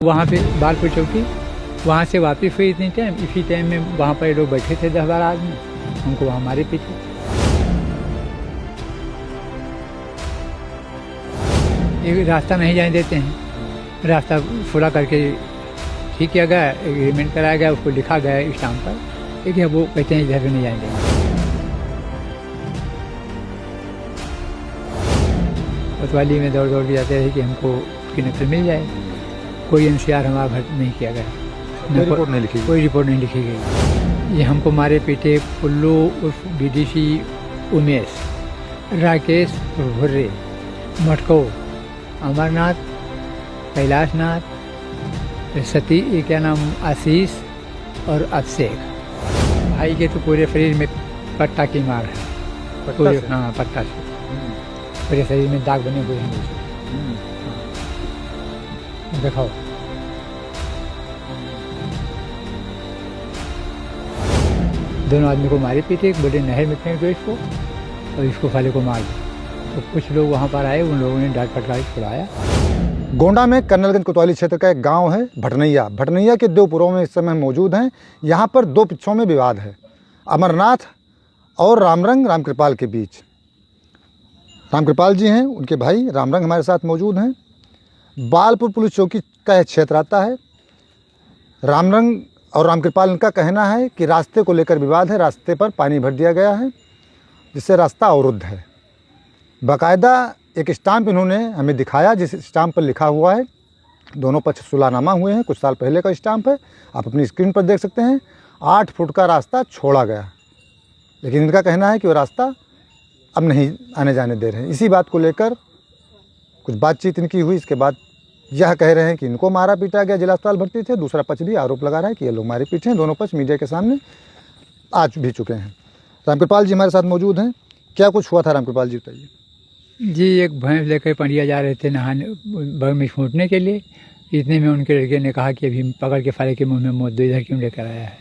वहाँ पे बालपुर चौकी, वहाँ से वापस हुई इसी टाइम में वहाँ पर लोग बैठे थे 10-12 आदमी, हमको वहाँ मारे पीछे। ये रास्ता नहीं जाने देते हैं, रास्ता पूरा करके ठीक किया गया, एग्रीमेंट कराया गया, उसको लिखा गया स्टाम्प पर, लेकिन वो कहते हैं इधर भी नहीं जाने देंगे। कोतवाली में दौड़ के जाते रहे कि हमको उसकी नकल मिल जाए। कोई एनसीआर हमारा भर नहीं किया गया, कोई रिपोर्ट नहीं लिखी गई। ये हमको मारे पीटे पुल्लू उर्फ बीडीसी उमेश, राकेश भुर्रे, मटको, अमरनाथ, कैलाशनाथ, सती ये क्या नाम आशीष और अभिषेक। भाई के तो पूरे शरीर में पट्टा की मार है, पूरे हाँ पट्टा से पूरे शरीर में दाग बने हुए हैं। दिखाओ दोनों आदमी को मारे पीटे, एक बड़े नहर में फेंक दो इसको और इसको साले को मार दो। तो कुछ लोग वहाँ पर आए, उन लोगों ने डांट फटकार छुड़ाया। गोंडा में कर्नलगंज कोतवाली क्षेत्र का एक गांव है भटनैया। भटनैया के दो पुरों में इस समय मौजूद हैं। यहाँ पर दो पक्षों में विवाद है, अमरनाथ और रामकृपाल के बीच। रामकृपाल जी हैं, उनके भाई रामरंग हमारे साथ मौजूद हैं। बालपुर पुलिस चौकी का यह क्षेत्र आता है। रामरंग और रामकृपाल का कहना है कि रास्ते को लेकर विवाद है, रास्ते पर पानी भर दिया गया है जिससे रास्ता अवरुद्ध है। बाकायदा एक स्टाम्प इन्होंने हमें दिखाया, जिस स्टाम्प पर लिखा हुआ है, दोनों पक्ष सुलहनामा हुए हैं, कुछ साल पहले का स्टाम्प है, आप अपनी स्क्रीन पर देख सकते हैं। 8 फुट का रास्ता छोड़ा गया, लेकिन इनका कहना है कि वो रास्ता अब नहीं आने जाने दे रहे हैं। इसी बात को लेकर कुछ बातचीत इनकी हुई। इसके बाद यह कह रहे हैं कि इनको मारा पीटा गया, जिला अस्पताल भर्ती थे। दूसरा पक्ष भी आरोप लगा रहा है कि ये लोग मारे पीटे हैं। दोनों पक्ष मीडिया के सामने आ भी चुके हैं। रामकृपाल जी हमारे साथ मौजूद हैं। क्या कुछ हुआ था रामकृपाल जी, बताइए। जी, एक भैंस लेकर पंडिया जा रहे थे नहाने, बग में छूटने के लिए। इतने में उनके लड़के ने कहा कि अभी पकड़ के फाले के मुंह में मौत दो, इधर क्यों लेकर आया है।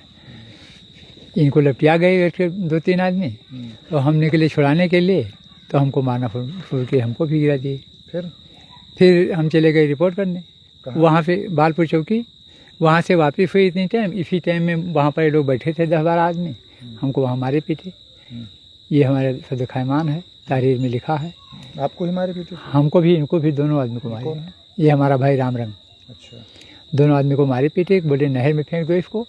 इनको लपटिया गए 2-3 आदमी, तो हम निकले छुड़ाने के लिए, तो हमको मारना शुरू के हमको भी गिरा दिए। फिर हम चले गए रिपोर्ट करने वहाँ पे बालपुर चौकी। वहाँ से वापस हुई इसी टाइम में वहाँ पर लोग बैठे थे 10-12 आदमी, हमको वहाँ मारे पीटे। ये हमारे सद खैमान है, तहरीर में लिखा है। आपको ही मारे पीटे? हमको भी, इनको भी, दोनों आदमी को मारे। ये हमारा भाई रामरंग। अच्छा। दोनों आदमी को मारे पीटे, एक बड़े नहर में फेंक दो इसको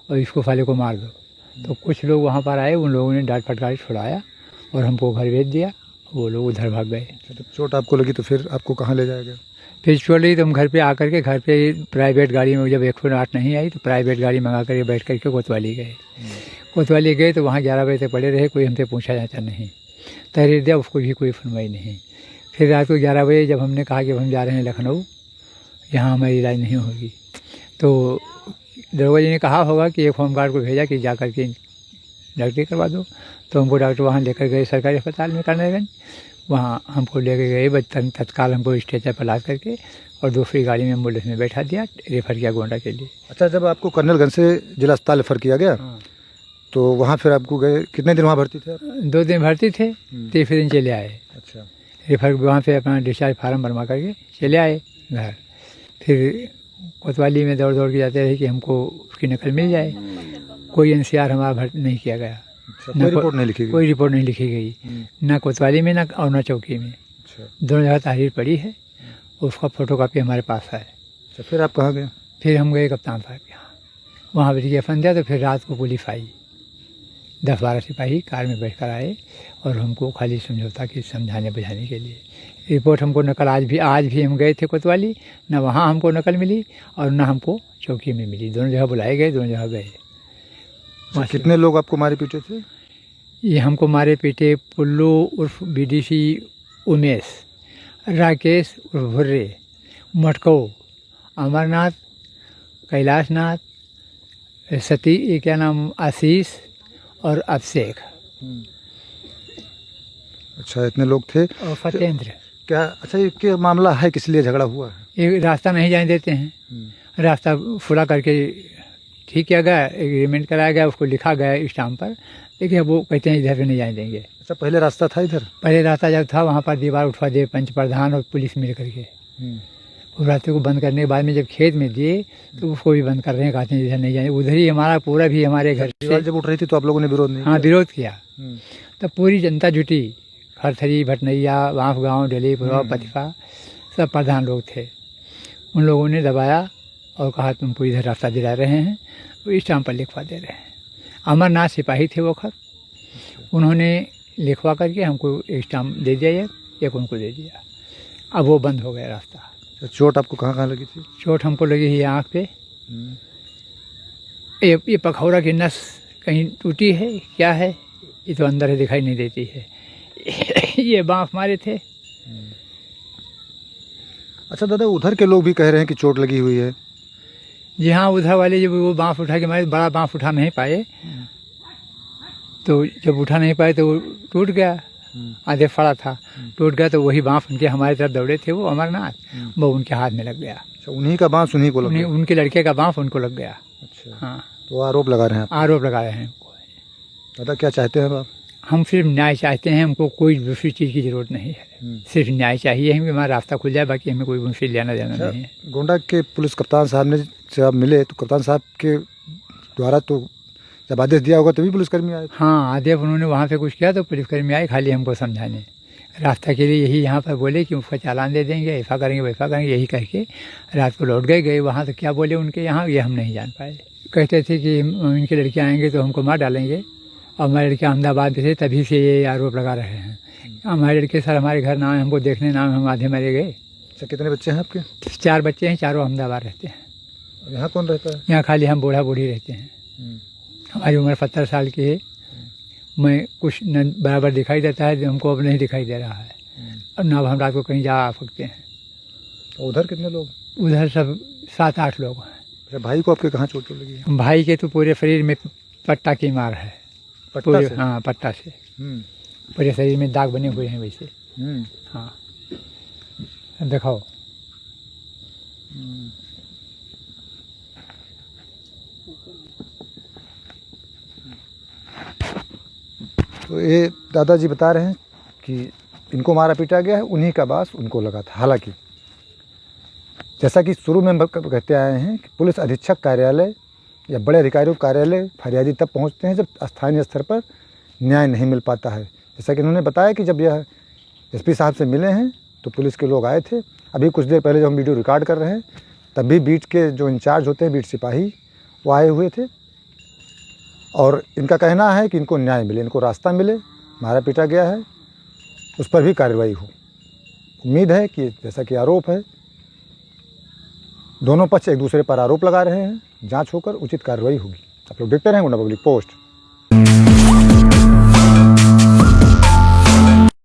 और इसको साले को मार दो। तो कुछ लोग वहाँ पर आए, उन लोगों ने डांट फटकार छुड़ाया और हमको घर भेज दिया। वो लोग उधर भाग गए। तो चोट आपको लगी तो फिर आपको कहाँ ले जाया गया? फिर चोट लगी तो हम घर पे आकर के, घर पे प्राइवेट गाड़ी में, जब 108 नहीं आई तो प्राइवेट गाड़ी मंगा कर बैठ करके कोतवाली गए। कोतवाली गए तो वहाँ 11 बजे तक पड़े रहे, कोई हमसे पूछा जाता नहीं, तहरीर दिया, उसको भी कोई सुनवाई नहीं। फिर रात को 11 बजे जब हमने कहा कि हम जा रहे हैं लखनऊ, यहाँ हमारी इलाज नहीं होगी, तो दरोगा जी ने कहा होगा कि एक होमगार्ड को भेजा कि जा करके डॉक्टरी करवा दो। तो हमको डॉक्टर वहाँ लेकर गए सरकारी अस्पताल में कर्नलगंज। वहाँ हमको लेकर गए, तत्काल हमको स्ट्रेचर पर लाद करके और दूसरी गाड़ी में एम्बुलेंस में बैठा दिया, रेफर किया गोंडा के लिए। अच्छा, जब आपको कर्नलगंज से जिला अस्पताल रेफर किया गया, तो वहाँ फिर आपको गए, कितने दिन वहाँ भर्ती थे आप? 2 दिन भर्ती थे, तीसरे दिन चले आए। अच्छा। रेफर वहाँ पे अपना डिस्चार्ज फार्म बनवा करके चले आए घर। फिर कोतवाली में दौड़ के जाते रहे कि हमको उसकी नकल मिल जाए। कोई एनसीआर हमारा भर नहीं किया गया, कोई रिपोर्ट नहीं लिखी गई? कोई रिपोर्ट नहीं लिखी गई, ना कोतवाली में ना और ना चौकी में। अच्छा। दोनों जगह तहरीर पड़ी है, उसका फोटोकॉपी हमारे पास है। अच्छा, फिर आप कहाँ गए? फिर हम गए कप्तान साहब के यहाँ, वहाँ पर एफन दिया। तो फिर रात को पुलिस आई, 10-12 सिपाही कार में बैठ कर आए और हमको खाली समझौता की समझाने बुझाने के लिए। रिपोर्ट हमको नकल आज भी हम गए थे कोतवाली, ना वहाँ हमको नकल मिली और ना हमको चौकी में मिली। दोनों जगह बुलाए गए, दोनों जगह गए। कितने लोग आपको मारे पीटे थे? ये हमको मारे पीटे पुल्लू उर्फ बीडीसी उमेश, राकेश उर्फ भुर्रे, मटको, अमरनाथ, कैलाशनाथ, सती ये क्या नाम आशीष और अभिषेक। अच्छा, इतने लोग थे। और फतेंद्र। क्या अच्छा, ये क्या मामला है, किस लिए झगड़ा हुआ है? ये रास्ता नहीं जाने देते हैं, रास्ता पूरा करके ठीक किया गया, एग्रीमेंट कराया गया, उसको लिखा गया स्टाम्प पर, लेकिन वो कहते हैं इधर भी नहीं जाने देंगे। अच्छा, पहले रास्ता था इधर? पहले रास्ता जब था वहाँ पर दीवार उठवा दिए पंच प्रधान और पुलिस मिल करके, उस रास्ते को बंद करने के बाद में जब खेत में दिए तो उसको भी बंद कर रहे हैं, कहते हैं इधर नहीं जाए। उधर ही हमारा पूरा भी हमारे घर से, दीवार जब उठ रही थी तो आप लोगों ने विरोध नहीं हाँ, विरोध किया। किया? तब पूरी जनता जुटी, खरथरी, भटनैया, बाँफ गाँव, डलीपुरा, पतिफा, सब प्रधान लोग थे। उन लोगों ने दबाया और कहा तुमको इधर रास्ता दिला रहे हैं, वो स्टाम्प पर लिखवा दे रहे हैं। अमरनाथ सिपाही थे वो खर, उन्होंने लिखवा करके हमको एक स्टाम्प दे दिया, एक उनको दे दिया। अब वो बंद हो गया रास्ता। तो चोट आपको कहाँ कहाँ लगी थी? चोट हमको लगी है आँख पे, ये पखौरा की नस कहीं टूटी है, क्या है ये तो अंदर है, दिखाई नहीं देती है। ये बाँफ मारे थे। अच्छा दादा, उधर के लोग भी कह रहे हैं कि चोट लगी हुई है। जी हाँ, उधर वाले जब वो बाँफ उठा के मारे, बड़ा बाँफ उठा नहीं पाए, तो जब उठा नहीं पाए तो वो टूट गया, आधे फड़ा था, टूट गया। तो वही बाँफ उनके हमारी तरफ दौड़े थे वो अमरनाथ, वो उनके हाथ में लग गया। अच्छा, उन्हीं का बांस उन्हीं को लग गया? उनके लड़के का बाँफ उनको लग गया। अच्छा, हाँ, तो आरोप लगा रहे हैं आप? आरोप लगा रहे हैं। दादा क्या चाहते हैं आप? हम सिर्फ न्याय चाहते हैं, हमको कोई दूसरी चीज़ की ज़रूरत नहीं है, सिर्फ न्याय चाहिए हमें, हमारा रास्ता खुल जाए, बाकी हमें कोई उनसे लेना देना नहीं है। गोंडा के पुलिस कप्तान साहब ने से आप मिले तो कप्तान साहब के द्वारा तो जब आदेश दिया होगा तभी पुलिसकर्मी आए? हाँ, आदेश उन्होंने वहाँ से कुछ किया तो पुलिसकर्मी आए खाली हमको समझाने, रास्ता के लिए यही यहाँ पर बोले कि उसका चालान दे देंगे, ऐसा करेंगे वैसा करेंगे, यही कह के रात को लौट गए वहाँ। तो क्या बोले उनके यहाँ ये हम नहीं जान पाए। कहते थे कि इनके लड़के आएंगे तो हमको मार डालेंगे, और हमारे लड़के अहमदाबाद में थे, तभी से ये आरोप लगा रहे हैं। हमारे लड़के सर हमारे घर ना आए, हमको देखने ना आए, हम आधे मरे गए। अच्छा, कितने बच्चे हैं आपके? 4 बच्चे हैं, चारों अहमदाबाद रहते हैं। यहाँ कौन रहता है? यहाँ खाली हम बूढ़ा बूढ़ी रहते हैं। हमारी उम्र 70 साल की है। मैं कुछ न बराबर दिखाई देता है, हमको अब नहीं दिखाई दे रहा है, और ना अब हम रात को कहीं जा आ सकते हैं। तो उधर कितने लोग? उधर सब 7-8 लोग हैं। अच्छा, भाई को आपके कहाँ चोट लगी है? भाई के तो पूरे शरीर में पट्टा की मार है, पट्टा से? हाँ, पट्टा से पूरे शरीर में दाग बने हुए हैं वैसे। हाँ, दिखाओ। तो ये दादाजी बता रहे हैं कि इनको मारा पीटा गया है, उन्हीं का बांस उनको लगा था। हालांकि जैसा कि शुरू में हम कहते आए हैं कि पुलिस अधीक्षक कार्यालय या बड़े अधिकारियों कार्यालय फरियादी तब पहुंचते हैं जब स्थानीय स्तर पर न्याय नहीं मिल पाता है। जैसा कि उन्होंने बताया कि जब यह एसपी साहब से मिले हैं तो पुलिस के लोग आए थे। अभी कुछ देर पहले जब हम वीडियो रिकॉर्ड कर रहे हैं तब भी बीट के जो इंचार्ज होते हैं, बीट सिपाही, वो आए हुए थे, और इनका कहना है कि इनको न्याय मिले, इनको रास्ता मिले। मारा पीटा गया है, उस पर भी कार्रवाई हो। उम्मीद है कि जैसा कि आरोप है, दोनों पक्ष एक दूसरे पर आरोप लगा रहे हैं, जांच होकर उचित कार्रवाई होगी। आप लोग देखते रहें गोंडा पब्लिक पोस्ट।